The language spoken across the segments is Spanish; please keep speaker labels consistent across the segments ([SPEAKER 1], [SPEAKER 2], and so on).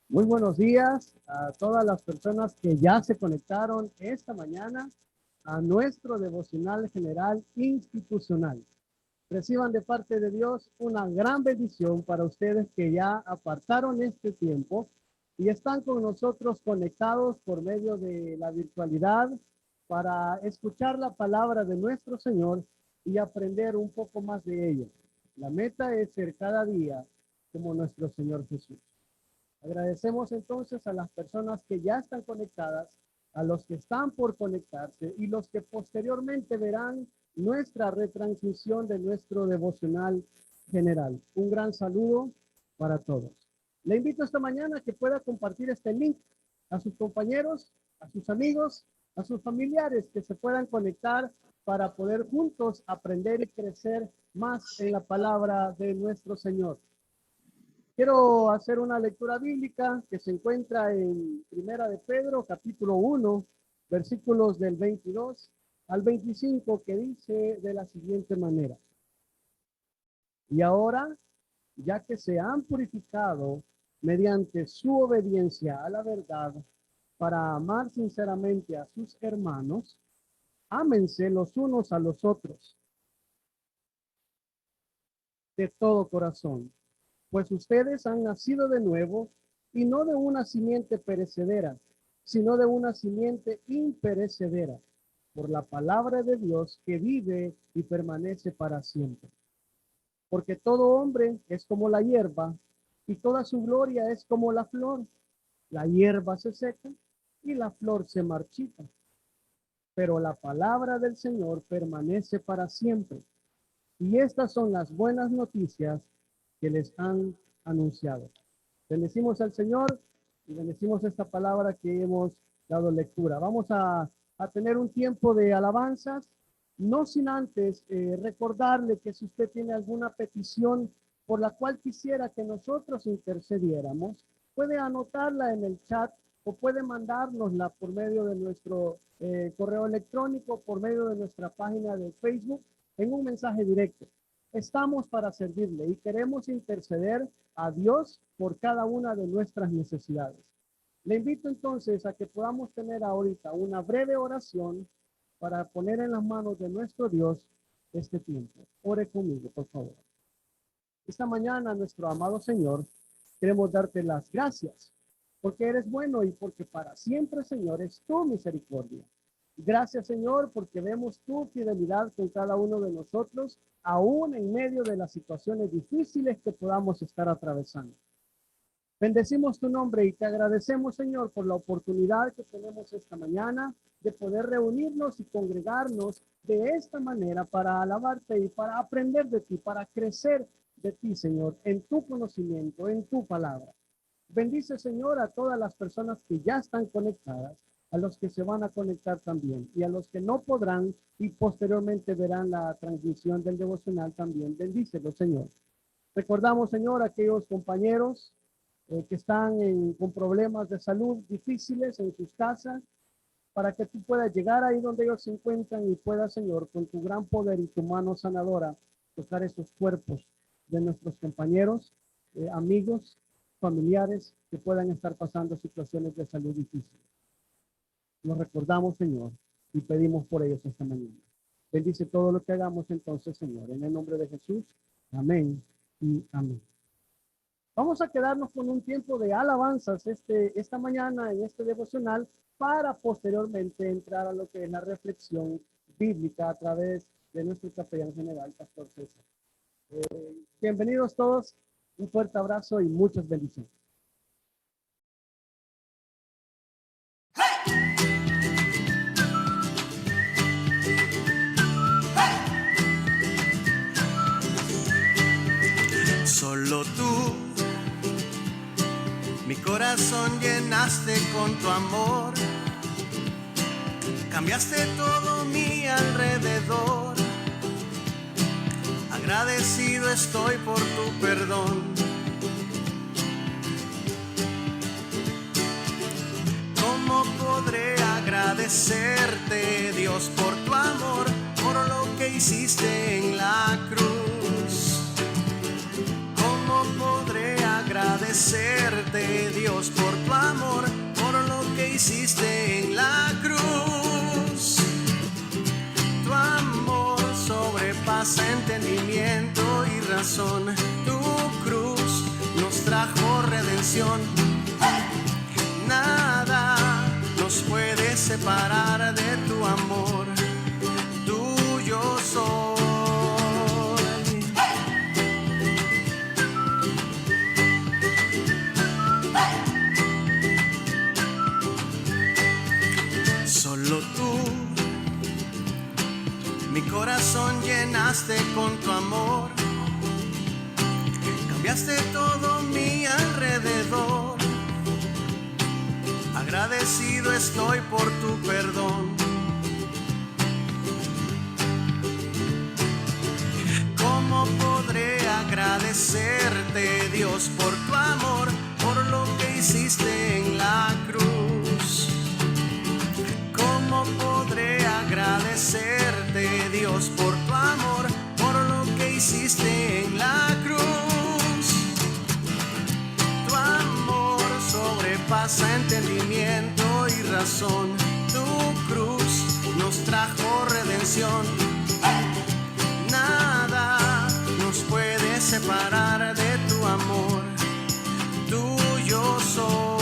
[SPEAKER 1] Muy buenos días a todas las personas que ya se conectaron esta mañana a nuestro devocional general institucional. Reciban de parte de Dios una gran bendición para ustedes que ya apartaron este tiempo y están con nosotros conectados por medio de la virtualidad para escuchar la palabra de nuestro Señor y aprender un poco más de ella. La meta es ser cada día como nuestro Señor Jesús. Agradecemos entonces a las personas que ya están conectadas, a los que están por conectarse y los que posteriormente verán nuestra retransmisión de nuestro devocional general. Un gran saludo para todos. Le invito esta mañana a que pueda compartir este link a sus compañeros, a sus amigos, a sus familiares que se puedan conectar para poder juntos aprender y crecer más en la palabra de nuestro Señor. Quiero hacer una lectura bíblica que se encuentra en Primera de Pedro, capítulo 1, versículos del 22 al 25, que dice de la siguiente manera: Y ahora, ya que se han purificado mediante su obediencia a la verdad para amar sinceramente a sus hermanos, ámense los unos a los otros de todo corazón, pues ustedes han nacido de nuevo y no de una simiente perecedera, sino de una simiente imperecedera, por la palabra de Dios que vive y permanece para siempre. Porque todo hombre es como la hierba y toda su gloria es como la flor. La hierba se seca y la flor se marchita, pero la palabra del Señor permanece para siempre. Y estas son las buenas noticias que les han anunciado. Bendecimos al Señor y bendecimos esta palabra que hemos dado lectura. Vamos a tener un tiempo de alabanzas, no sin antes recordarle que si usted tiene alguna petición por la cual quisiera que nosotros intercediéramos, puede anotarla en el chat o puede mandárnosla por medio de nuestro correo electrónico, por medio de nuestra página de Facebook, en un mensaje directo. Estamos para servirle y queremos interceder a Dios por cada una de nuestras necesidades. Le invito entonces a que podamos tener ahorita una breve oración para poner en las manos de nuestro Dios este tiempo. Ore conmigo, por favor. Esta mañana, nuestro amado Señor, queremos darte las gracias porque eres bueno y porque para siempre, Señor, es tu misericordia. Gracias, Señor, porque vemos tu fidelidad con cada uno de nosotros, aún en medio de las situaciones difíciles que podamos estar atravesando. Bendecimos tu nombre y te agradecemos, Señor, por la oportunidad que tenemos esta mañana de poder reunirnos y congregarnos de esta manera para alabarte y para aprender de ti, para crecer de ti, Señor, en tu conocimiento, en tu palabra. Bendice, Señor, a todas las personas que ya están conectadas, a los que se van a conectar también y a los que no podrán y posteriormente verán la transmisión del devocional también. Bendícelo, Señor. Recordamos, Señor, a aquellos compañeros que están con problemas de salud difíciles en sus casas, para que tú puedas llegar ahí donde ellos se encuentran y puedas, Señor, con tu gran poder y tu mano sanadora, tocar esos cuerpos de nuestros compañeros, amigos, familiares que puedan estar pasando situaciones de salud difíciles. Los recordamos, Señor, y pedimos por ellos esta mañana. Bendice todo lo que hagamos entonces, Señor, en el nombre de Jesús. Amén y amén. Vamos a quedarnos con un tiempo de alabanzas esta mañana en este devocional para posteriormente entrar a lo que es la reflexión bíblica a través de nuestro capellán general, Pastor César. Bienvenidos todos, un fuerte abrazo y muchas bendiciones.
[SPEAKER 2] Solo tú, mi corazón llenaste con tu amor, cambiaste todo mi alrededor. Agradecido estoy por tu perdón. ¿Cómo podré agradecerte, Dios, por tu amor, por lo que hiciste en la cruz? ¿Cómo podré agradecerte agradecerte, Dios, por tu amor, por lo que hiciste en la cruz. Tu amor sobrepasa entendimiento y razón. Tu cruz nos trajo redención. Nada nos puede separar de tu amor. Tuyo soy. Solo tú, mi corazón llenaste con tu amor. Cambiaste todo mi alrededor. Agradecido estoy por tu perdón. ¿Cómo podré agradecerte, Dios, por tu amor, por lo que hiciste en la cruz? ¿Cómo podré agradecerte, Dios, por tu amor, por lo que hiciste en la cruz? Tu amor sobrepasa entendimiento y razón. Tu cruz nos trajo redención. Nada nos puede separar de tu amor. Tuyo soy.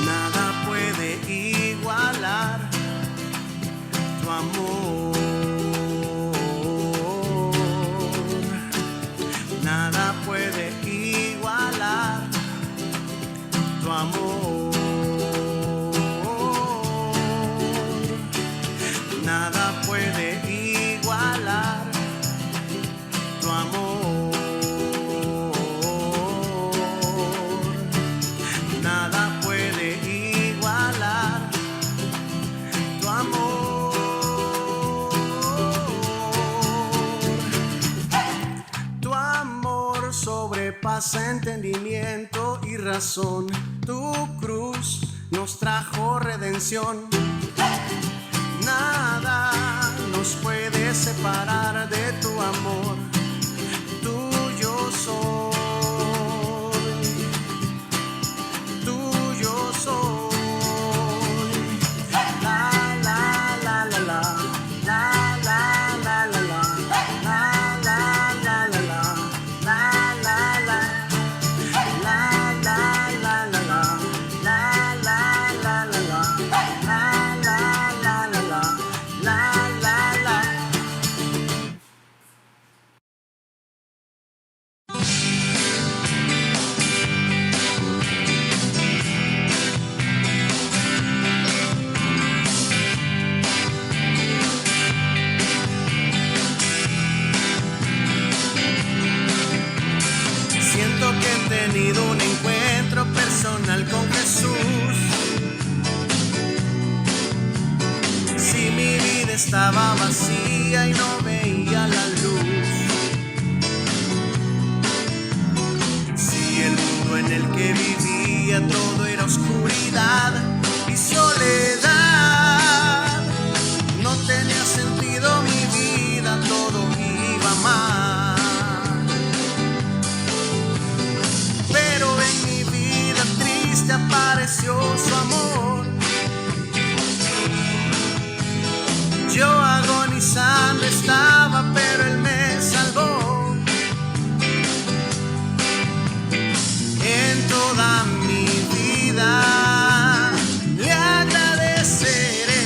[SPEAKER 2] Nada puede igualar tu amor. Nada puede igualar tu amor. Nada puede igualar tu amor. Sobrepasa entendimiento y razón. Tu cruz nos trajo redención. Nada nos puede separar de tu amor. Tuyo soy. Tuyo soy. La la la la la. La la la la la. La la la la la. Siento que he tenido un encuentro personal con Jesús. Si mi vida estaba vacía y no veía la luz, si el mundo en el que vivía todo era oscuridad y soledad, no tenía sentido mi vida, todo iba mal. Pero en mi vida triste apareció su amor. Yo agonizando estaba, pero él me salvó. En toda mi vida le agradeceré.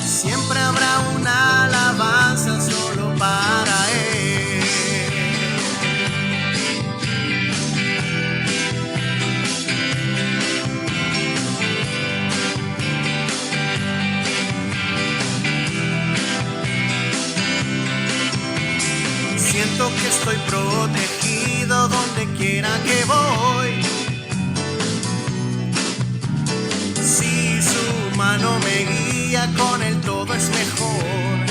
[SPEAKER 2] Siempre habrá una alabanza solo para él. Siento que estoy protegido donde quiera que voy. Si su mano me guía, con él todo es mejor.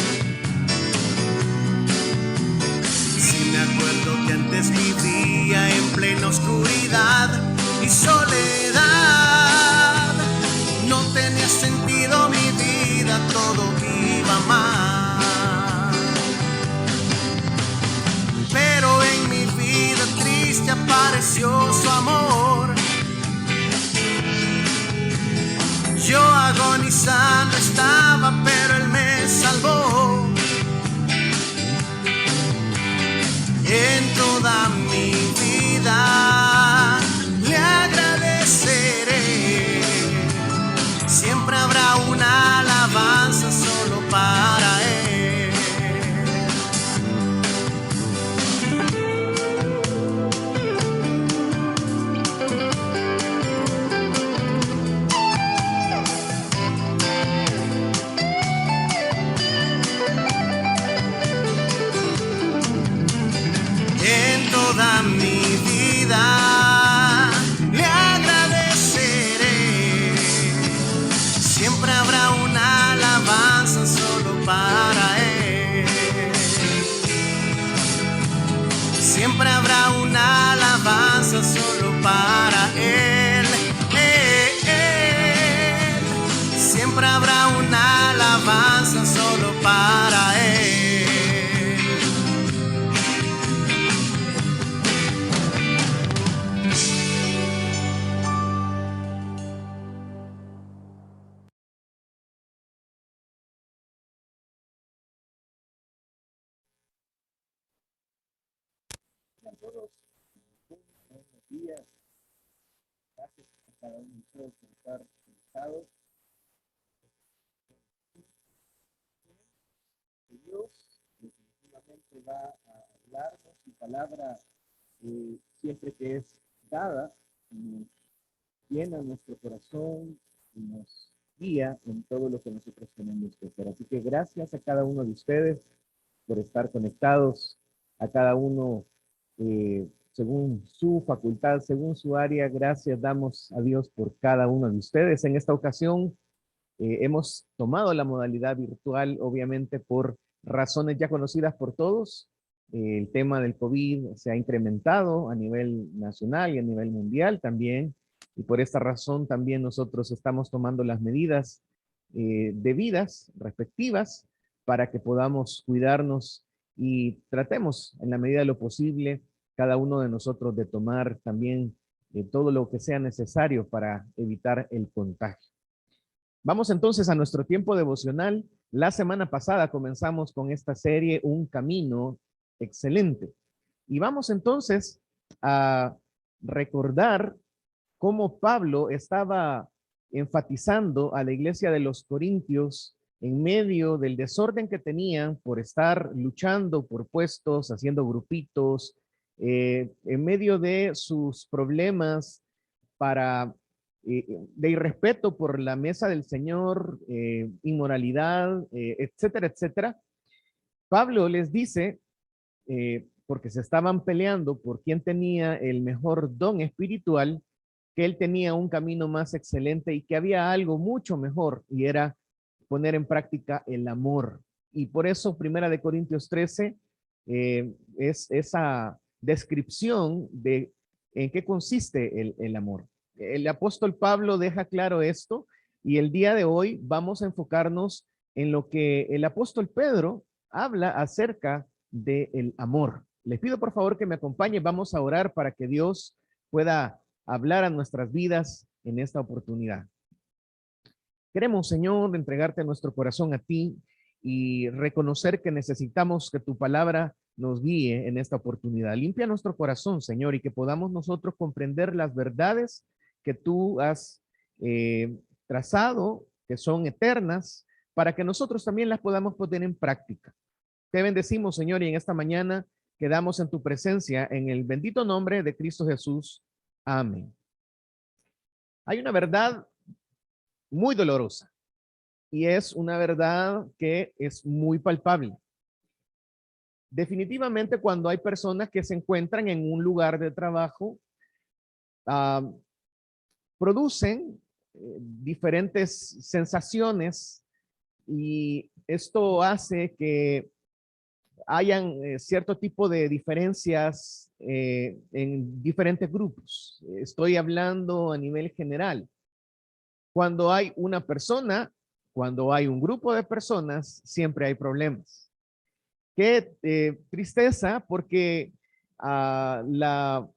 [SPEAKER 2] alabanza solo para Él. Siempre habrá una alabanza solo para Él.
[SPEAKER 3] A todos, buenos días. Gracias a cada uno de ustedes por estar conectados. Dios definitivamente va a hablarnos. Su palabra, siempre que es dada, nos llena nuestro corazón y nos guía en todo lo que nosotros tenemos que hacer. Así que gracias a cada uno de ustedes por estar conectados, a cada uno según su facultad, según su área. Gracias damos a Dios por cada uno de ustedes. En esta ocasión hemos tomado la modalidad virtual, obviamente por razones ya conocidas por todos. El tema del COVID se ha incrementado a nivel nacional y a nivel mundial también, y por esta razón también nosotros estamos tomando las medidas debidas, respectivas, para que podamos cuidarnos y tratemos en la medida de lo posible cada uno de nosotros de tomar también todo lo que sea necesario para evitar el contagio. Vamos entonces a nuestro tiempo devocional. La semana pasada comenzamos con esta serie, Un Camino Excelente. Y vamos entonces a recordar cómo Pablo estaba enfatizando a la iglesia de los Corintios en medio del desorden que tenían por estar luchando por puestos, haciendo grupitos, en medio de sus problemas de irrespeto por la mesa del Señor, inmoralidad, etcétera, etcétera. Pablo les dice, porque se estaban peleando por quién tenía el mejor don espiritual, que él tenía un camino más excelente y que había algo mucho mejor, y era poner en práctica el amor. Y por eso Primera de Corintios 13 es esa descripción de en qué consiste el amor. El apóstol Pablo deja claro esto, y el día de hoy vamos a enfocarnos en lo que el apóstol Pedro habla acerca del amor. Les pido por favor que me acompañen. Vamos a orar para que Dios pueda hablar a nuestras vidas en esta oportunidad. Queremos, Señor, entregarte nuestro corazón a ti y reconocer que necesitamos que tu palabra nos guíe en esta oportunidad. Limpia nuestro corazón, Señor, y que podamos nosotros comprender las verdades que tú has trazado, que son eternas, para que nosotros también las podamos poner en práctica. Te bendecimos, Señor, y en esta mañana quedamos en tu presencia, en el bendito nombre de Cristo Jesús. Amén. Hay una verdad muy dolorosa, y es una verdad que es muy palpable. Definitivamente, cuando hay personas que se encuentran en un lugar de trabajo, producen diferentes sensaciones, y esto hace que hayan cierto tipo de diferencias en diferentes grupos. Estoy hablando a nivel general. Cuando hay una persona, cuando hay un grupo de personas, siempre hay problemas. Qué tristeza, porque la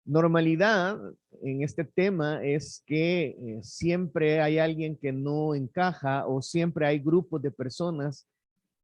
[SPEAKER 3] normalidad en este tema es que siempre hay alguien que no encaja, o siempre hay grupos de personas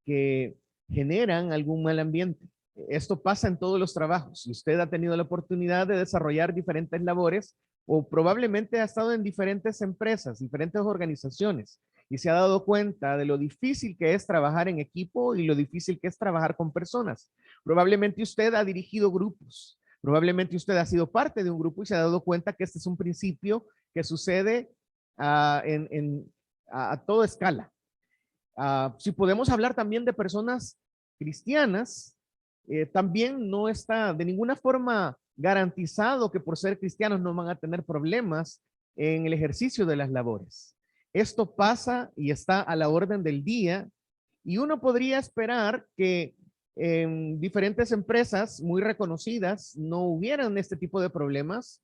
[SPEAKER 3] que generan algún mal ambiente. Esto pasa en todos los trabajos. Si usted ha tenido la oportunidad de desarrollar diferentes labores, o probablemente ha estado en diferentes empresas, diferentes organizaciones, y se ha dado cuenta de lo difícil que es trabajar en equipo y lo difícil que es trabajar con personas. Probablemente usted ha dirigido grupos, probablemente usted ha sido parte de un grupo y se ha dado cuenta que este es un principio que sucede a toda escala. Si podemos hablar también de personas cristianas, también no está de ninguna forma garantizado que por ser cristianos no van a tener problemas en el ejercicio de las labores. Esto pasa y está a la orden del día, y uno podría esperar que
[SPEAKER 4] en diferentes empresas muy reconocidas no hubieran este tipo de problemas.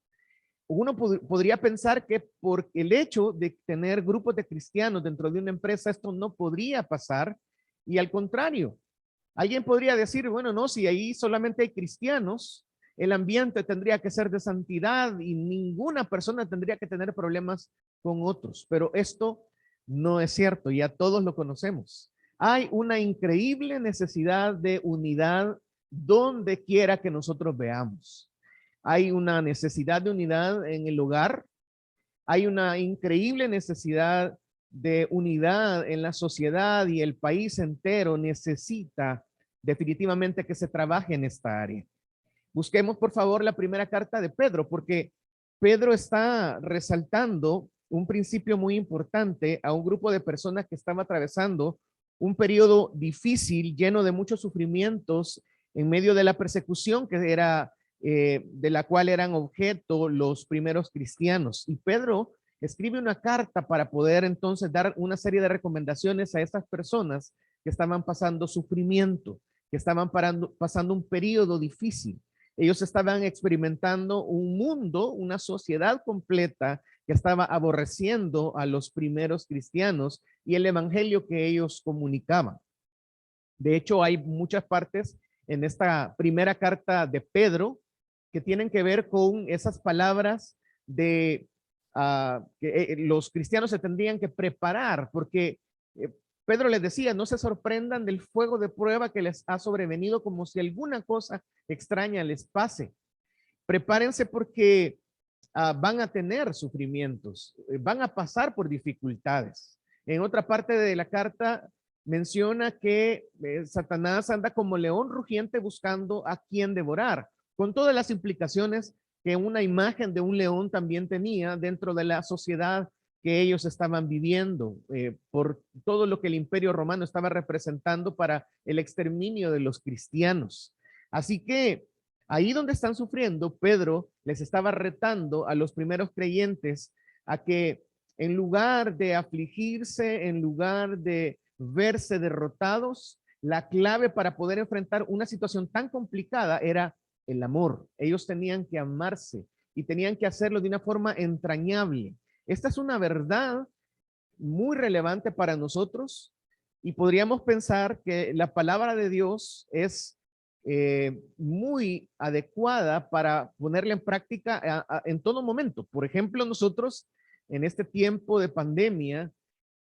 [SPEAKER 4] Uno podría pensar que por el hecho de tener grupos de cristianos dentro de una empresa, esto no podría pasar. Y al contrario, alguien podría decir, bueno, no, si ahí solamente hay cristianos, el ambiente tendría que ser de santidad y ninguna persona tendría que tener problemas con otros. Pero esto no es cierto, ya todos lo conocemos. Hay una increíble necesidad de unidad donde quiera que nosotros veamos. Hay una necesidad de unidad en el hogar. Hay una increíble necesidad de unidad en la sociedad y el país entero necesita definitivamente que se trabaje en esta área. Busquemos por favor la primera carta de Pedro, porque Pedro está resaltando un principio muy importante a un grupo de personas que estaba atravesando un periodo difícil, lleno de muchos sufrimientos en medio de la persecución que era de la cual eran objeto los primeros cristianos. Y Pedro escribe una carta para poder entonces dar una serie de recomendaciones a estas personas que estaban pasando sufrimiento, que estaban pasando un periodo difícil. Ellos estaban experimentando un mundo, una sociedad completa que estaba aborreciendo a los primeros cristianos y el evangelio que ellos comunicaban. De hecho, hay muchas partes en esta primera carta de Pedro que tienen que ver con esas palabras de que los cristianos se tendrían que preparar, porque Pedro les decía, no se sorprendan del fuego de prueba que les ha sobrevenido como si alguna cosa extraña les pase. Prepárense porque van a tener sufrimientos, van a pasar por dificultades. En otra parte de la carta menciona que Satanás anda como león rugiente buscando a quien devorar, con todas las implicaciones que una imagen de un león también tenía dentro de la sociedad que ellos estaban viviendo, por todo lo que el Imperio Romano estaba representando para el exterminio de los cristianos. Así que ahí donde están sufriendo, Pedro les estaba retando a los primeros creyentes a que en lugar de afligirse, en lugar de verse derrotados, la clave para poder enfrentar una situación tan complicada era el amor. Ellos tenían que amarse y tenían que hacerlo de una forma entrañable. Esta es una verdad muy relevante para nosotros y podríamos pensar que la palabra de Dios es muy adecuada para ponerla en práctica en todo momento. Por ejemplo, nosotros en este tiempo de pandemia,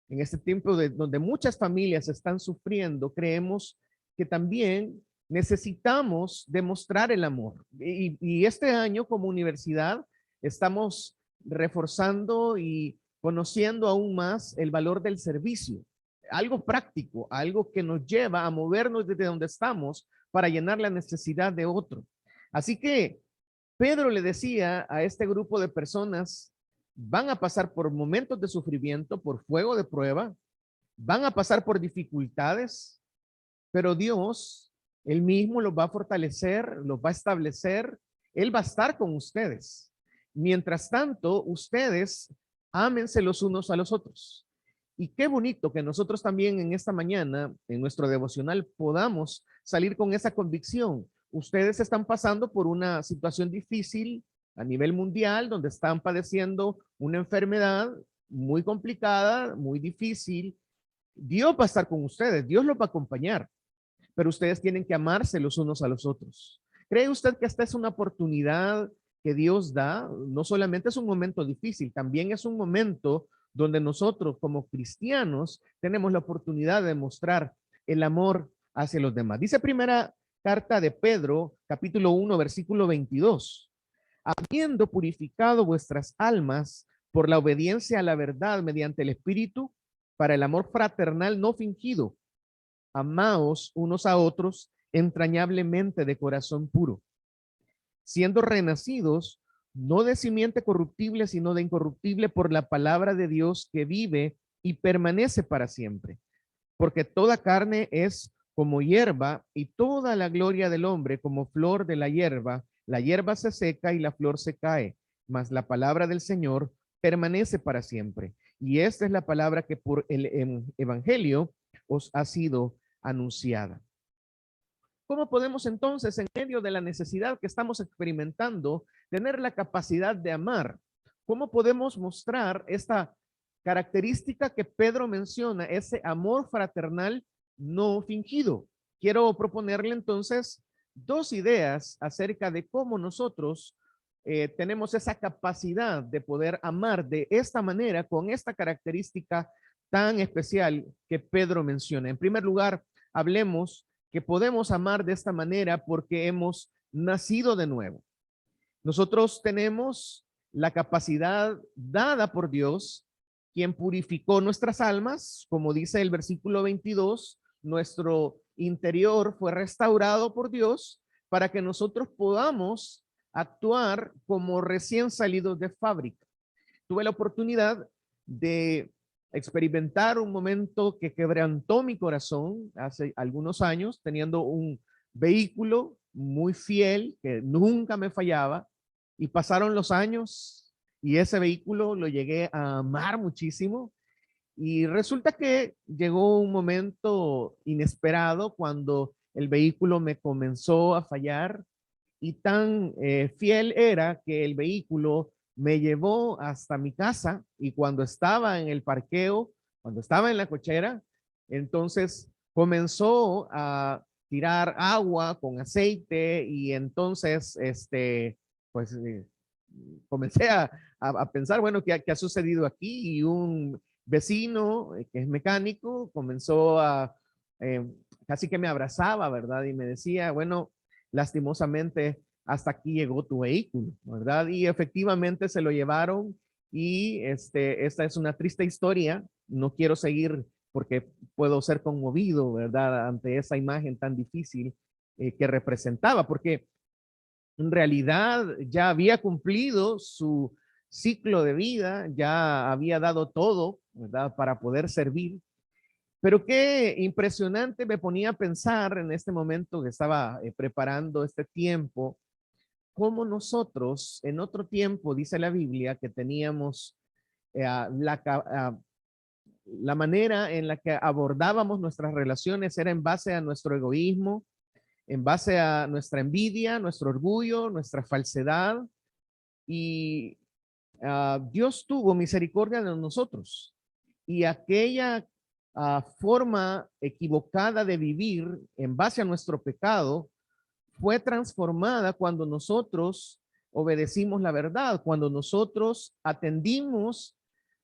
[SPEAKER 4] en este tiempo donde muchas familias están sufriendo, creemos que también necesitamos demostrar el amor. Y este año como universidad estamos reforzando y conociendo aún más el valor del servicio. Algo práctico, algo que nos lleva a movernos desde donde estamos para llenar la necesidad de otro. Así que Pedro le decía a este grupo de personas, van a pasar por momentos de sufrimiento, por fuego de prueba, van a pasar por dificultades, pero Dios, Él mismo los va a fortalecer, los va a establecer, Él va a estar con ustedes. Mientras tanto, ustedes ámense los unos a los otros. Y qué bonito que nosotros también en esta mañana, en nuestro devocional, podamos salir con esa convicción. Ustedes están pasando por una situación difícil a nivel mundial, donde están padeciendo una enfermedad muy complicada, muy difícil. Dios va a estar con ustedes, Dios los va a acompañar, pero ustedes tienen que amarse los unos a los otros. ¿Cree usted que esta es una oportunidad que Dios da? No solamente es un momento difícil, también es un momento donde nosotros como cristianos tenemos la oportunidad de mostrar el amor hacia los demás. Dice primera carta de Pedro, capítulo 1, versículo 22. Habiendo purificado vuestras almas por la obediencia a la verdad mediante el Espíritu, para el amor fraternal no fingido, amaos unos a otros entrañablemente de corazón puro, siendo renacidos no de simiente corruptible, sino de incorruptible por la palabra de Dios que vive y permanece para siempre. Porque toda carne es como hierba y toda la gloria del hombre como flor de la hierba se seca y la flor se cae, mas la palabra del Señor permanece para siempre. Y esta es la palabra que por el evangelio os ha sido anunciada. ¿cómo podemos entonces, en medio de la necesidad que estamos experimentando, tener la capacidad de amar? ¿Cómo podemos mostrar esta característica que Pedro menciona, ese amor fraternal no fingido? Quiero proponerle entonces dos ideas acerca de cómo nosotros tenemos esa capacidad de poder amar de esta manera, con esta característica tan especial que Pedro menciona. En primer lugar, hablemos que podemos amar de esta manera porque hemos nacido de nuevo. Nosotros tenemos la capacidad dada por Dios, quien purificó nuestras almas, como dice el versículo 22, nuestro interior fue restaurado por Dios para que nosotros podamos actuar como recién salidos de fábrica. Tuve la oportunidad de experimentar un momento que quebrantó mi corazón hace algunos años, teniendo un vehículo muy fiel que nunca me fallaba, y pasaron los años y ese vehículo lo llegué a amar muchísimo. Y resulta que llegó un momento inesperado cuando el vehículo me comenzó a fallar, y tan fiel era que el vehículo me llevó hasta mi casa, y cuando estaba en el parqueo, cuando estaba en la cochera, entonces comenzó a tirar agua con aceite, y entonces pues comencé a pensar, bueno, ¿qué ha sucedido aquí? Y un vecino que es mecánico comenzó a casi que me abrazaba, ¿verdad? Y me decía, bueno, lastimosamente hasta aquí llegó tu vehículo, ¿verdad? Y efectivamente se lo llevaron, y esta es una triste historia. No quiero seguir porque puedo ser conmovido, ¿verdad? Ante esa imagen tan difícil que representaba, porque en realidad ya había cumplido su ciclo de vida, ya había dado todo, ¿verdad? Para poder servir. Pero qué impresionante me ponía a pensar en este momento que estaba preparando este tiempo, cómo nosotros en otro tiempo, dice la Biblia, que teníamos la manera en la que abordábamos nuestras relaciones era en base a nuestro egoísmo, en base a nuestra envidia, nuestro orgullo, nuestra falsedad, y Dios tuvo misericordia de nosotros, y aquella forma equivocada de vivir en base a nuestro pecado fue transformada cuando nosotros obedecimos la verdad, cuando nosotros atendimos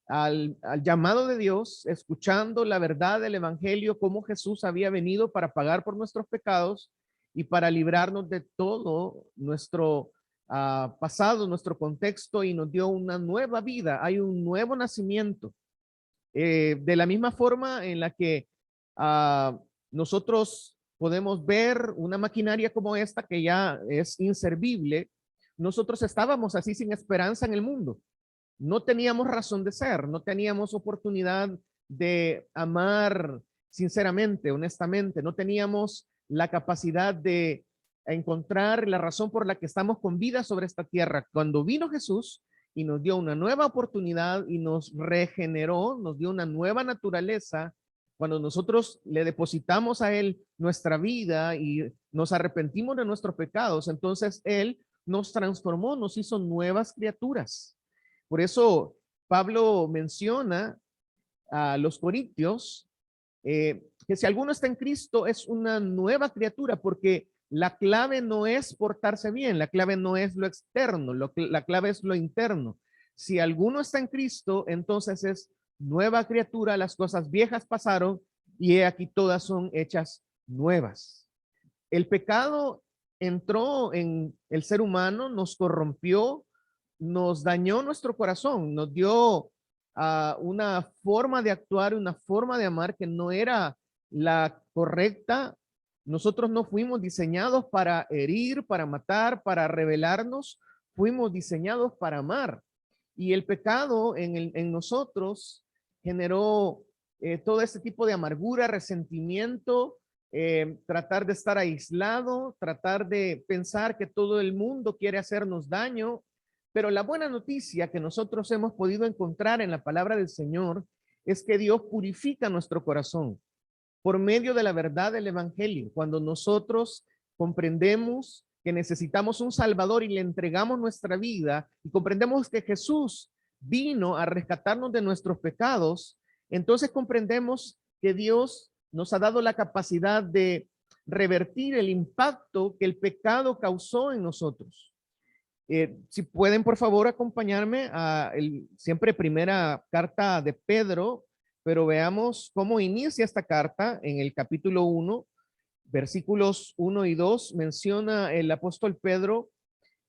[SPEAKER 4] al llamado de Dios, escuchando la verdad del evangelio, cómo Jesús había venido para pagar por nuestros pecados y para librarnos de todo nuestro pasado, nuestro contexto, y nos dio una nueva vida. Hay un nuevo nacimiento. De la misma forma en la que nosotros podemos ver una maquinaria como esta que ya es inservible, nosotros estábamos así sin esperanza en el mundo. No teníamos razón de ser, no teníamos oportunidad de amar sinceramente, honestamente, no teníamos la capacidad de encontrar la razón por la que estamos con vida sobre esta tierra. Cuando vino Jesús y nos dio una nueva oportunidad y nos regeneró, nos dio una nueva naturaleza, cuando nosotros le depositamos a Él nuestra vida y nos arrepentimos de nuestros pecados, entonces Él nos transformó, nos hizo nuevas criaturas. Por eso Pablo menciona a los corintios que si alguno está en Cristo es una nueva criatura, porque la clave no es portarse bien, la clave no es lo externo, la clave es lo interno. Si alguno está en Cristo, entonces es nueva criatura, las cosas viejas pasaron y he aquí todas son hechas nuevas. El pecado entró en el ser humano, nos corrompió, nos dañó nuestro corazón, nos dio una forma de actuar, una forma de amar que no era la correcta. Nosotros no fuimos diseñados para herir, para matar, para rebelarnos, fuimos diseñados para amar. Y el pecado en nosotros generó todo este tipo de amargura, resentimiento, tratar de estar aislado, tratar de pensar que todo el mundo quiere hacernos daño. Pero la buena noticia que nosotros hemos podido encontrar en la palabra del Señor es que Dios purifica nuestro corazón por medio de la verdad del evangelio. Cuando nosotros comprendemos que necesitamos un Salvador y le entregamos nuestra vida y comprendemos que Jesús vino a rescatarnos de nuestros pecados, entonces comprendemos que Dios nos ha dado la capacidad de revertir el impacto que el pecado causó en nosotros. Si pueden, por favor, acompañarme a siempre primera carta de Pedro, pero veamos cómo inicia esta carta en el capítulo 1, versículos 1 y 2, menciona el apóstol Pedro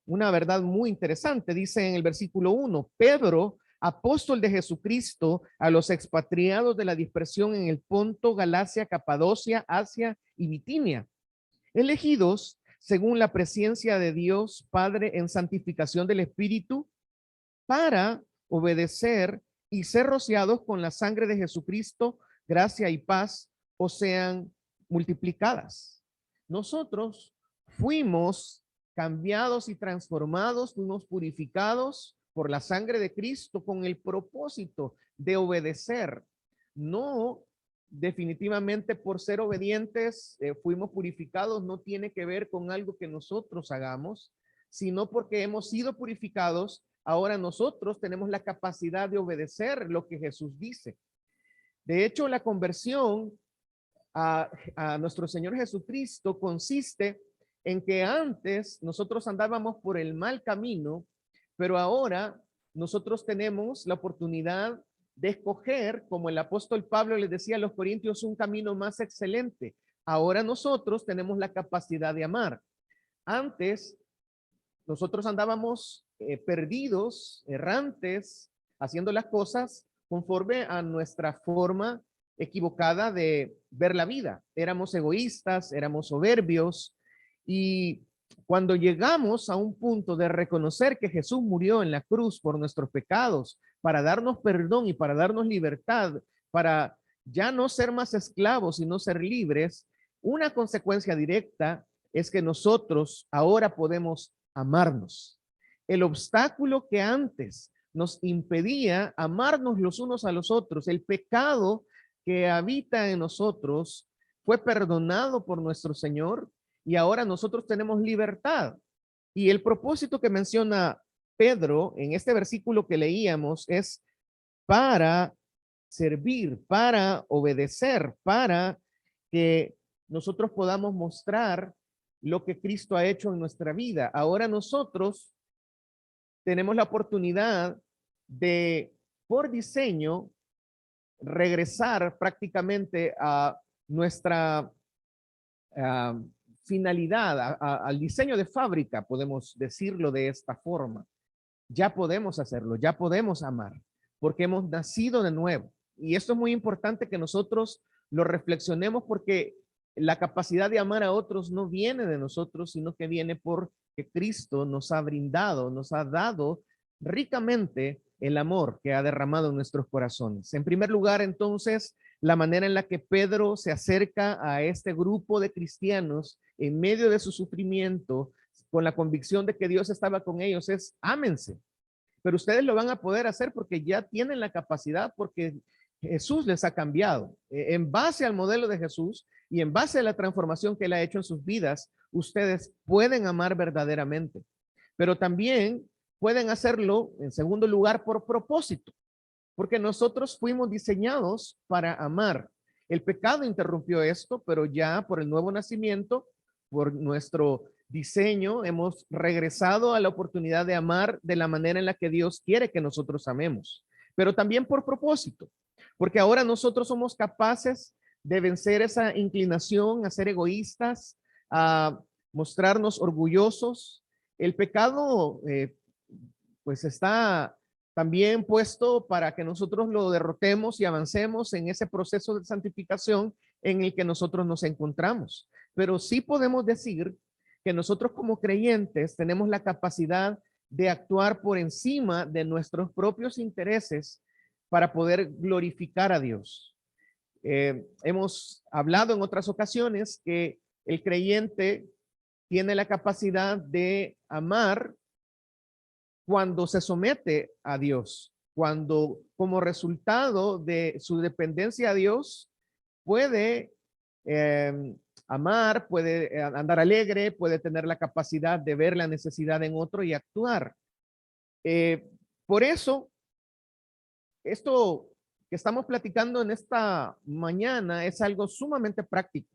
[SPEAKER 4] una verdad muy interesante. Dice en el versículo 1, Pedro, apóstol de Jesucristo, a los expatriados de la dispersión en el Ponto, Galacia, Capadocia, Asia y Bitinia, elegidos según la presencia de Dios Padre en santificación del Espíritu, para obedecer y ser rociados con la sangre de Jesucristo, gracia y paz os sean multiplicadas. Nosotros fuimos cambiados y transformados, fuimos purificados por la sangre de Cristo con el propósito de obedecer. No definitivamente por ser obedientes fuimos purificados, no tiene que ver con algo que nosotros hagamos, sino porque hemos sido purificados. Ahora nosotros tenemos la capacidad de obedecer lo que Jesús dice. De hecho, la conversión a nuestro Señor Jesucristo consiste en que antes nosotros andábamos por el mal camino, pero ahora nosotros tenemos la oportunidad de escoger, como el apóstol Pablo les decía a los corintios, un camino más excelente. Ahora nosotros tenemos la capacidad de amar. Antes nosotros andábamos perdidos, errantes, haciendo las cosas conforme a nuestra forma equivocada de ver la vida. Éramos egoístas, éramos soberbios, y cuando llegamos a un punto de reconocer que Jesús murió en la cruz por nuestros pecados, para darnos perdón y para darnos libertad, para ya no ser más esclavos y no ser libres, una consecuencia directa es que nosotros ahora podemos amarnos. El obstáculo que antes nos impedía amarnos los unos a los otros, el pecado que habita en nosotros, fue perdonado por nuestro Señor y ahora nosotros tenemos libertad. Y el propósito que menciona Pedro en este versículo que leíamos es para servir, para obedecer, para que nosotros podamos mostrar lo que Cristo ha hecho en nuestra vida. Ahora nosotros tenemos la oportunidad de, por diseño, regresar prácticamente a nuestra finalidad, al diseño de fábrica, podemos decirlo de esta forma. Ya podemos hacerlo, ya podemos amar, porque hemos nacido de nuevo. Y esto es muy importante que nosotros lo reflexionemos, porque la capacidad de amar a otros no viene de nosotros, sino que viene porque Cristo nos ha brindado, nos ha dado ricamente el amor que ha derramado en nuestros corazones. En primer lugar, entonces, la manera en la que Pedro se acerca a este grupo de cristianos en medio de su sufrimiento, con la convicción de que Dios estaba con ellos, es: ámense. Pero ustedes lo van a poder hacer porque ya tienen la capacidad, porque Jesús les ha cambiado. En base al modelo de Jesús y en base a la transformación que él ha hecho en sus vidas, ustedes pueden amar verdaderamente. Pero también pueden hacerlo, en segundo lugar, por propósito, porque nosotros fuimos diseñados para amar. El pecado interrumpió esto, pero ya por el nuevo nacimiento, por nuestro diseño, hemos regresado a la oportunidad de amar de la manera en la que Dios quiere que nosotros amemos, pero también por propósito, porque ahora nosotros somos capaces de vencer esa inclinación a ser egoístas, a mostrarnos orgullosos. El pecado pues está también puesto para que nosotros lo derrotemos y avancemos en ese proceso de santificación en el que nosotros nos encontramos. Pero sí podemos decir que nosotros como creyentes tenemos la capacidad de actuar por encima de nuestros propios intereses para poder glorificar a Dios. Hemos hablado en otras ocasiones que el creyente tiene la capacidad de amar cuando se somete a Dios, cuando como resultado de su dependencia a Dios puede amar, puede andar alegre, puede tener la capacidad de ver la necesidad en otro y actuar. Por eso, esto que estamos platicando en esta mañana es algo sumamente práctico.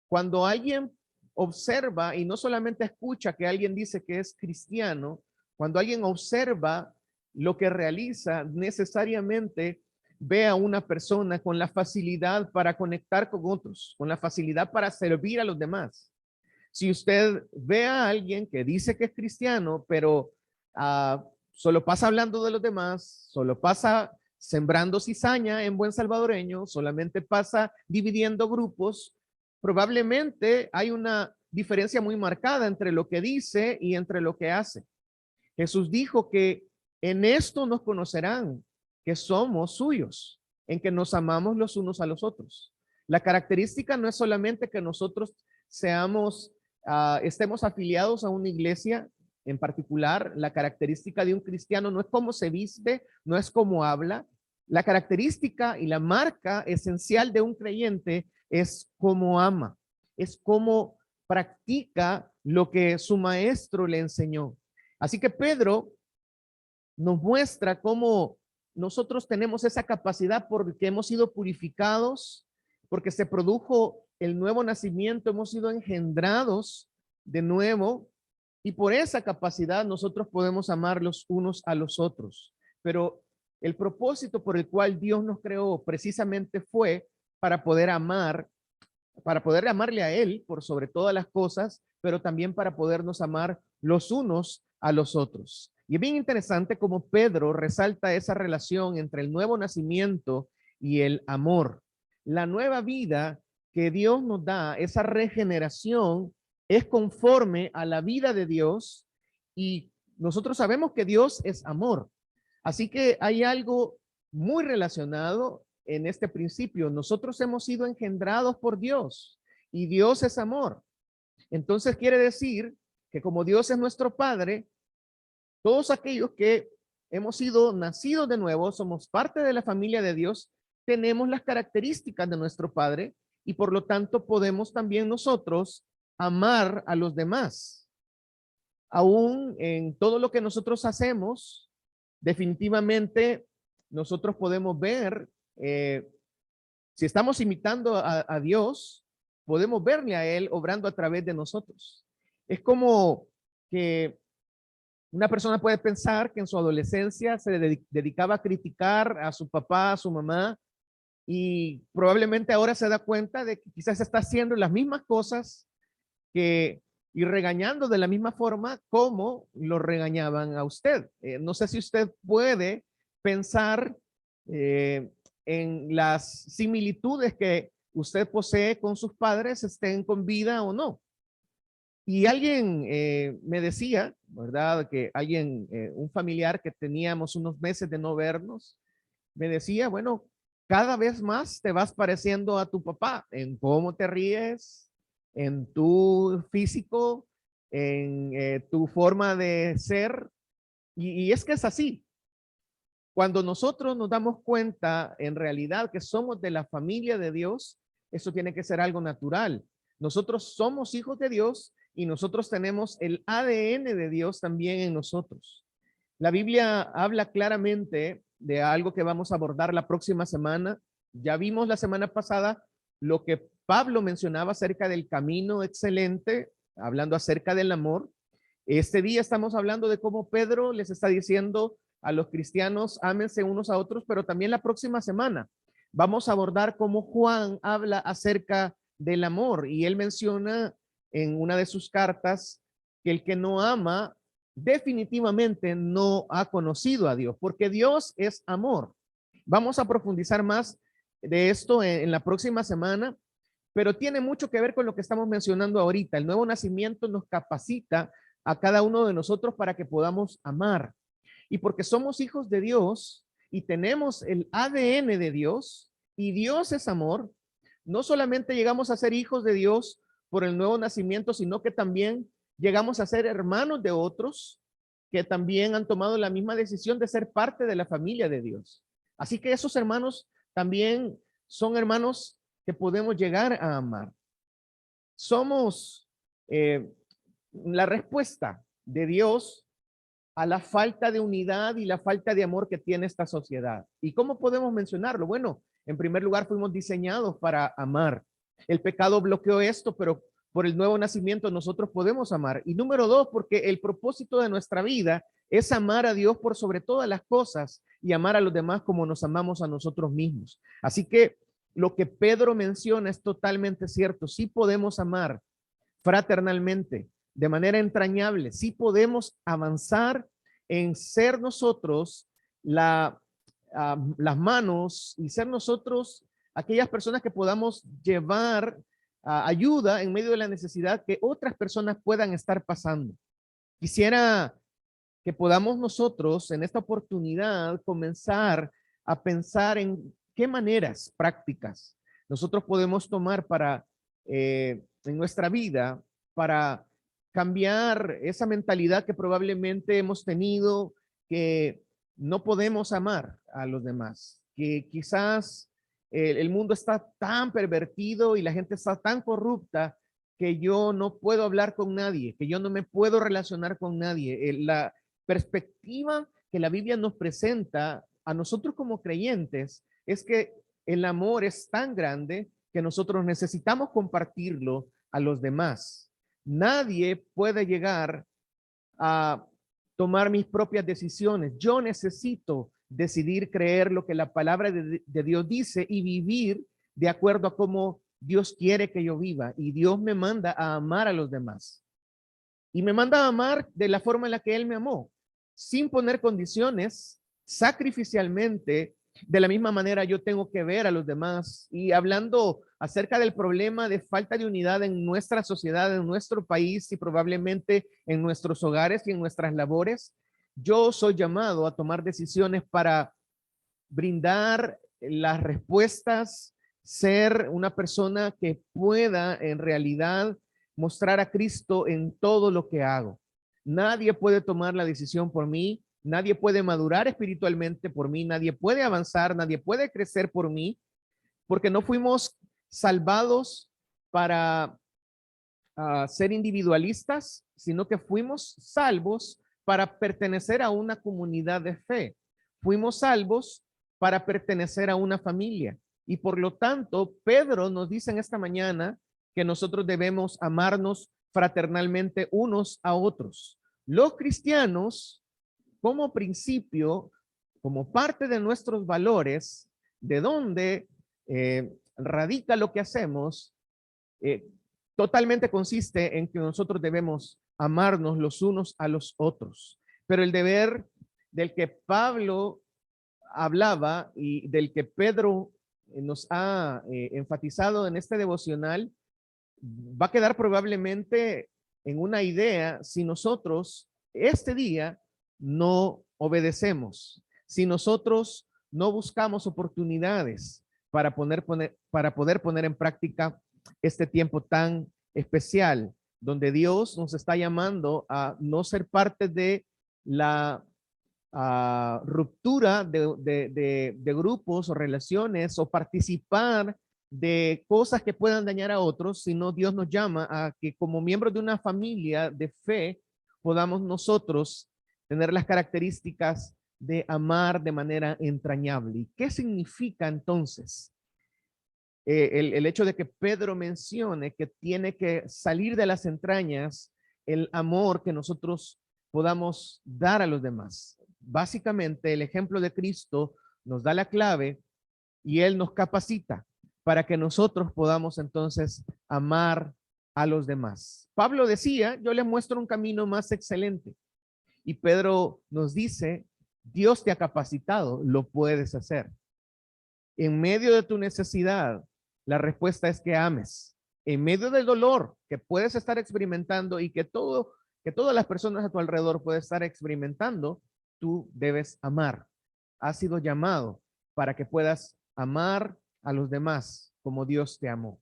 [SPEAKER 4] Cuando alguien observa y no solamente escucha que alguien dice que es cristiano, cuando alguien observa lo que realiza, necesariamente ve a una persona con la facilidad para conectar con otros, con la facilidad para servir a los demás. Si usted ve a alguien que dice que es cristiano, pero solo pasa hablando de los demás, solo pasa sembrando cizaña en buen salvadoreño, solamente pasa dividiendo grupos, probablemente hay una diferencia muy marcada entre lo que dice y entre lo que hace. Jesús dijo que en esto nos conocerán que somos suyos, en que nos amamos los unos a los otros. La característica no es solamente que nosotros estemos afiliados a una iglesia en particular. La característica de un cristiano no es cómo se viste, no es cómo habla. La característica y la marca esencial de un creyente es cómo ama, es cómo practica lo que su maestro le enseñó. Así que Pedro nos muestra cómo nosotros tenemos esa capacidad porque hemos sido purificados, porque se produjo el nuevo nacimiento, hemos sido engendrados de nuevo y por esa capacidad nosotros podemos amar los unos a los otros. Pero el propósito por el cual Dios nos creó precisamente fue para poder amar, para poder amarle a Él por sobre todas las cosas, pero también para podernos amar los unos a los otros. Y es bien interesante cómo Pedro resalta esa relación entre el nuevo nacimiento y el amor. La nueva vida que Dios nos da, esa regeneración, es conforme a la vida de Dios y nosotros sabemos que Dios es amor. Así que hay algo muy relacionado en este principio. Nosotros hemos sido engendrados por Dios y Dios es amor. Entonces quiere decir que como Dios es nuestro Padre, todos aquellos que hemos sido nacidos de nuevo, somos parte de la familia de Dios, tenemos las características de nuestro Padre y por lo tanto podemos también nosotros amar a los demás. Aún en todo lo que nosotros hacemos, definitivamente nosotros podemos ver, si estamos imitando a Dios, podemos verle a Él obrando a través de nosotros. Es como que una persona puede pensar que en su adolescencia se dedicaba a criticar a su papá, a su mamá, y probablemente ahora se da cuenta de que quizás está haciendo las mismas cosas y regañando de la misma forma como lo regañaban a usted. No sé si usted puede pensar en las similitudes que usted posee con sus padres, estén con vida o no. Y alguien me decía, ¿verdad? Que alguien, un familiar que teníamos unos meses de no vernos, me decía, bueno, cada vez más te vas pareciendo a tu papá en cómo te ríes, en tu físico, en tu forma de ser. Y es que es así. Cuando nosotros nos damos cuenta en realidad que somos de la familia de Dios, eso tiene que ser algo natural. Nosotros somos hijos de Dios y nosotros tenemos el ADN de Dios también en nosotros. La Biblia habla claramente de algo que vamos a abordar la próxima semana. Ya vimos la semana pasada lo que Pablo mencionaba acerca del camino excelente, hablando acerca del amor. Este día estamos hablando de cómo Pedro les está diciendo a los cristianos, ámense unos a otros, pero también la próxima semana vamos a abordar cómo Juan habla acerca del amor y él menciona en una de sus cartas que el que no ama definitivamente no ha conocido a Dios, porque Dios es amor. Vamos a profundizar más de esto en la próxima semana, pero tiene mucho que ver con lo que estamos mencionando ahorita. El nuevo nacimiento nos capacita a cada uno de nosotros para que podamos amar. Y porque somos hijos de Dios y tenemos el ADN de Dios y Dios es amor, no solamente llegamos a ser hijos de Dios por el nuevo nacimiento, sino que también llegamos a ser hermanos de otros que también han tomado la misma decisión de ser parte de la familia de Dios. Así que esos hermanos también son hermanos que podemos llegar a amar. Somos la respuesta de Dios a la falta de unidad y la falta de amor que tiene esta sociedad. ¿Y cómo podemos mencionarlo? Bueno, en primer lugar, fuimos diseñados para amar. El pecado bloqueó esto, pero por el nuevo nacimiento nosotros podemos amar. Y número dos, porque el propósito de nuestra vida es amar a Dios por sobre todas las cosas y amar a los demás como nos amamos a nosotros mismos. Así que lo que Pedro menciona es totalmente cierto. Sí podemos amar fraternalmente, de manera entrañable. Sí podemos avanzar en ser nosotros las manos y ser nosotros aquellas personas que podamos llevar ayuda en medio de la necesidad que otras personas puedan estar pasando. Quisiera que podamos nosotros en esta oportunidad comenzar a pensar en qué maneras prácticas nosotros podemos tomar para en nuestra vida para cambiar esa mentalidad que probablemente hemos tenido, que no podemos amar a los demás, que quizás el mundo está tan pervertido y la gente está tan corrupta que yo no puedo hablar con nadie, que yo no me puedo relacionar con nadie. La perspectiva que la Biblia nos presenta a nosotros como creyentes es que el amor es tan grande que nosotros necesitamos compartirlo a los demás. Nadie puede llegar a tomar mis propias decisiones. Yo necesito decidir creer lo que la palabra de Dios dice y vivir de acuerdo a cómo Dios quiere que yo viva. Y Dios me manda a amar a los demás. Y me manda a amar de la forma en la que Él me amó, sin poner condiciones, sacrificialmente. De la misma manera yo tengo que ver a los demás. Y hablando acerca del problema de falta de unidad en nuestra sociedad, en nuestro país y probablemente en nuestros hogares y en nuestras labores, yo soy llamado a tomar decisiones para brindar las respuestas, ser una persona que pueda en realidad mostrar a Cristo en todo lo que hago. Nadie puede tomar la decisión por mí. Nadie puede madurar espiritualmente por mí, nadie puede avanzar, nadie puede crecer por mí, porque no fuimos salvados para ser individualistas, sino que fuimos salvos para pertenecer a una comunidad de fe. Fuimos salvos para pertenecer a una familia. Y por lo tanto, Pedro nos dice en esta mañana que nosotros debemos amarnos fraternalmente unos a otros. Los cristianos, como principio, como parte de nuestros valores, de donde radica lo que hacemos, totalmente consiste en que nosotros debemos amarnos los unos a los otros. Pero el deber del que Pablo hablaba y del que Pedro nos ha enfatizado en este devocional, va a quedar probablemente en una idea si nosotros este día no obedecemos, si nosotros no buscamos oportunidades para poder poner en práctica este tiempo tan especial, donde Dios nos está llamando a no ser parte de la ruptura de grupos o relaciones o participar de cosas que puedan dañar a otros, sino Dios nos llama a que como miembros de una familia de fe podamos nosotros tener las características de amar de manera entrañable. ¿Y qué significa entonces el hecho de que Pedro mencione que tiene que salir de las entrañas el amor que nosotros podamos dar a los demás? Básicamente, el ejemplo de Cristo nos da la clave y Él nos capacita para que nosotros podamos entonces amar a los demás. Pablo decía, yo les muestro un camino más excelente. Y Pedro nos dice, Dios te ha capacitado, lo puedes hacer. En medio de tu necesidad, la respuesta es que ames. En medio del dolor que puedes estar experimentando y que todas las personas a tu alrededor pueden estar experimentando, tú debes amar. Has sido llamado para que puedas amar a los demás como Dios te amó.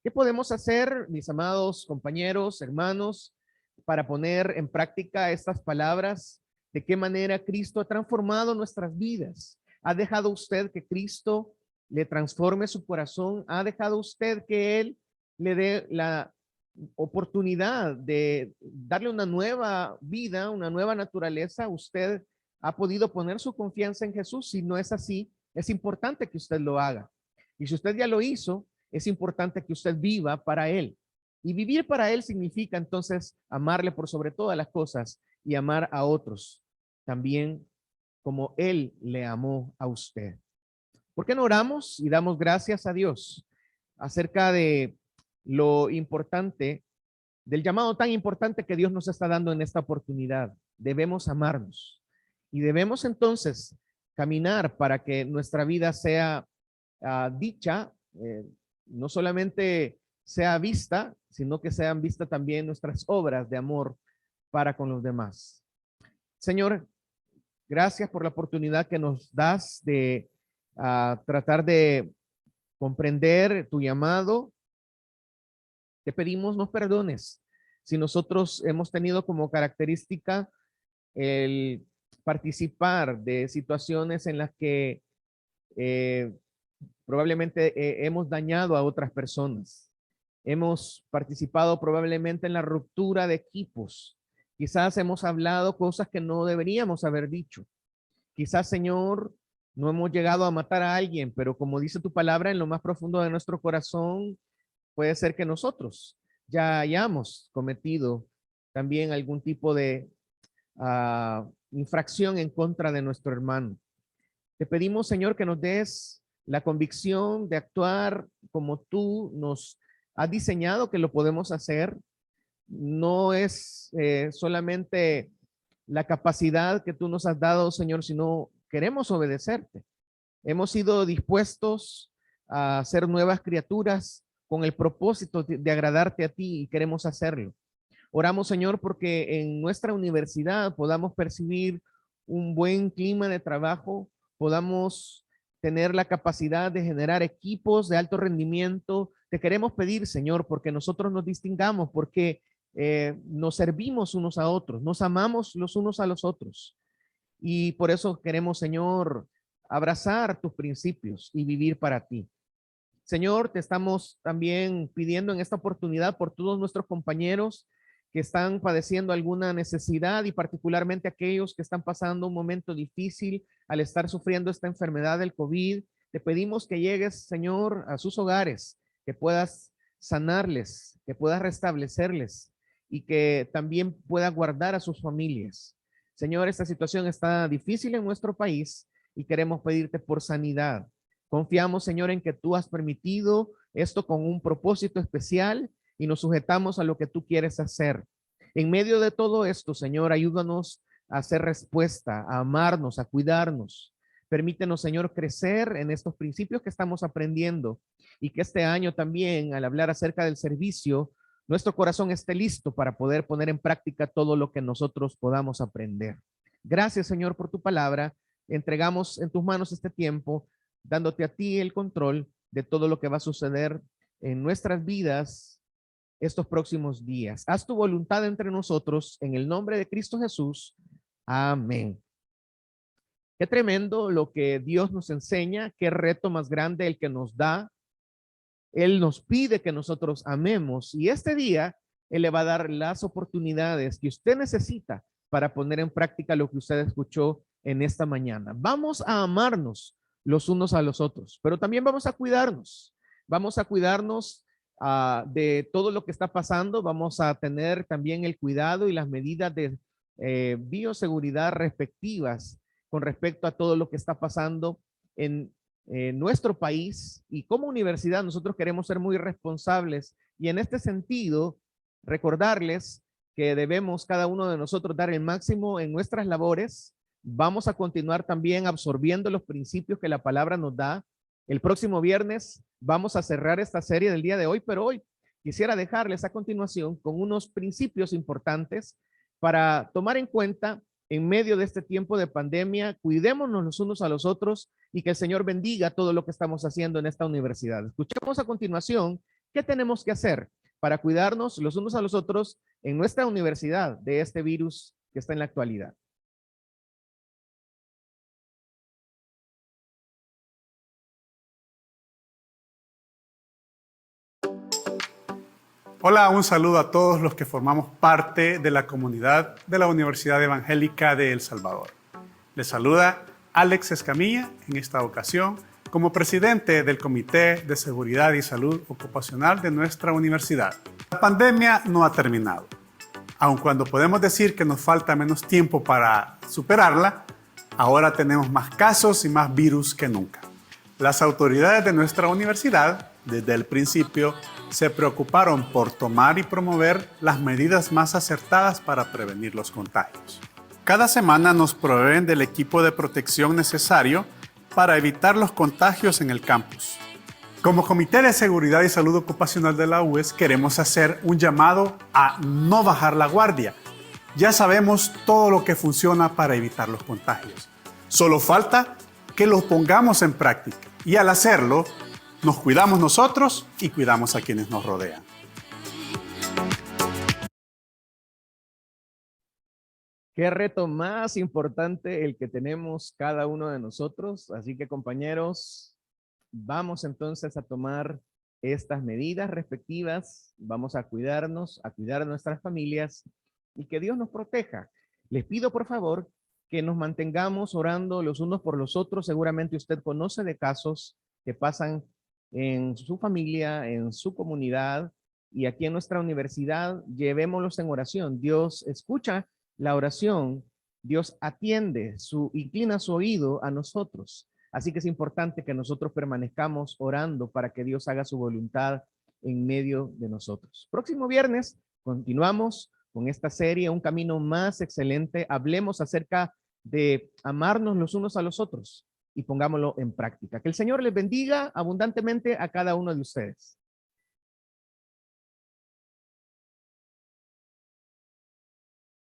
[SPEAKER 4] ¿Qué podemos hacer, mis amados compañeros, hermanos, para poner en práctica estas palabras? ¿De qué manera Cristo ha transformado nuestras vidas? ¿Ha dejado usted que Cristo le transforme su corazón? ¿Ha dejado usted que Él le dé la oportunidad de darle una nueva vida, una nueva naturaleza? ¿Usted ha podido poner su confianza en Jesús? Si no es así, es importante que usted lo haga. Y si usted ya lo hizo, es importante que usted viva para Él. Y vivir para Él significa entonces amarle por sobre todas las cosas y amar a otros también como Él le amó a usted. ¿Por qué no oramos y damos gracias a Dios acerca de lo importante, del llamado tan importante que Dios nos está dando en esta oportunidad? Debemos amarnos y debemos entonces caminar para que nuestra vida sea dicha, no solamente sea vista, sino que sean vistas también nuestras obras de amor para con los demás. Señor, gracias por la oportunidad que nos das de tratar de comprender tu llamado. Te pedimos nos perdones si nosotros hemos tenido como característica el participar de situaciones en las que probablemente hemos dañado a otras personas. Hemos participado probablemente en la ruptura de equipos. Quizás hemos hablado cosas que no deberíamos haber dicho. Quizás, Señor, no hemos llegado a matar a alguien, pero como dice tu palabra, en lo más profundo de nuestro corazón, puede ser que nosotros ya hayamos cometido también algún tipo de infracción en contra de nuestro hermano. Te pedimos, Señor, que nos des la convicción de actuar como tú nos has diseñado que lo podemos hacer. No es solamente la capacidad que tú nos has dado, Señor, sino queremos obedecerte. Hemos sido dispuestos a ser nuevas criaturas con el propósito de agradarte a ti y queremos hacerlo. Oramos, Señor, porque en nuestra universidad podamos percibir un buen clima de trabajo, podamos tener la capacidad de generar equipos de alto rendimiento. Te queremos pedir, Señor, porque nosotros nos distingamos, porque nos servimos unos a otros, nos amamos los unos a los otros. Y por eso queremos, Señor, abrazar tus principios y vivir para ti. Señor, te estamos también pidiendo en esta oportunidad por todos nuestros compañeros que están padeciendo alguna necesidad y particularmente aquellos que están pasando un momento difícil al estar sufriendo esta enfermedad del COVID. Te pedimos que llegues, Señor, a sus hogares, que puedas sanarles, que puedas restablecerles y que también puedas guardar a sus familias. Señor, esta situación está difícil en nuestro país y queremos pedirte por sanidad. Confiamos, Señor, en que tú has permitido esto con un propósito especial y nos sujetamos a lo que tú quieres hacer. En medio de todo esto, Señor, ayúdanos a hacer respuesta, a amarnos, a cuidarnos. Permítenos, Señor, crecer en estos principios que estamos aprendiendo y que este año también, al hablar acerca del servicio, nuestro corazón esté listo para poder poner en práctica todo lo que nosotros podamos aprender. Gracias, Señor, por tu palabra. Entregamos en tus manos este tiempo, dándote a ti el control de todo lo que va a suceder en nuestras vidas estos próximos días. Haz tu voluntad entre nosotros en el nombre de Cristo Jesús. Amén. Qué tremendo lo que Dios nos enseña, qué reto más grande el que nos da. Él nos pide que nosotros amemos y este día Él le va a dar las oportunidades que usted necesita para poner en práctica lo que usted escuchó en esta mañana. Vamos a amarnos los unos a los otros, pero también vamos a cuidarnos. Vamos a cuidarnos de todo lo que está pasando. Vamos a tener también el cuidado y las medidas de bioseguridad respectivas con respecto a todo lo que está pasando en nuestro país. Y como universidad nosotros queremos ser muy responsables y en este sentido recordarles que debemos cada uno de nosotros dar el máximo en nuestras labores. Vamos a continuar también absorbiendo los principios que la palabra nos da. El próximo viernes vamos a cerrar esta serie del día de hoy, pero hoy quisiera dejarles a continuación con unos principios importantes para tomar en cuenta en medio de este tiempo de pandemia. Cuidémonos los unos a los otros y que el Señor bendiga todo lo que estamos haciendo en esta universidad. Escuchemos a continuación qué tenemos que hacer para cuidarnos los unos a los otros en nuestra universidad de este virus que está en la actualidad.
[SPEAKER 5] Hola, un saludo a todos los que formamos parte de la comunidad de la Universidad Evangélica de El Salvador. Les saluda Alex Escamilla en esta ocasión como presidente del Comité de Seguridad y Salud Ocupacional de nuestra universidad. La pandemia no ha terminado. Aun cuando podemos decir que nos falta menos tiempo para superarla, ahora tenemos más casos y más virus que nunca. Las autoridades de nuestra universidad, desde el principio, se preocuparon por tomar y promover las medidas más acertadas para prevenir los contagios. Cada semana nos proveen del equipo de protección necesario para evitar los contagios en el campus. Como Comité de Seguridad y Salud Ocupacional de la UES queremos hacer un llamado a no bajar la guardia. Ya sabemos todo lo que funciona para evitar los contagios. Solo falta que lo pongamos en práctica y al hacerlo, nos cuidamos nosotros y cuidamos a quienes nos rodean.
[SPEAKER 4] Qué reto más importante el que tenemos cada uno de nosotros. Así que, compañeros, vamos entonces a tomar estas medidas respectivas. Vamos a cuidarnos, a cuidar a nuestras familias y que Dios nos proteja. Les pido, por favor, que nos mantengamos orando los unos por los otros. Seguramente usted conoce de casos que pasan en su familia, en su comunidad y aquí en nuestra universidad. Llevémoslos en oración. Dios escucha la oración, Dios atiende, inclina su oído a nosotros. Así que es importante que nosotros permanezcamos orando para que Dios haga su voluntad en medio de nosotros. Próximo viernes continuamos con esta serie, Un Camino Más Excelente. Hablemos acerca de amarnos los unos a los otros y pongámoslo en práctica. Que el Señor les bendiga abundantemente a cada uno de ustedes.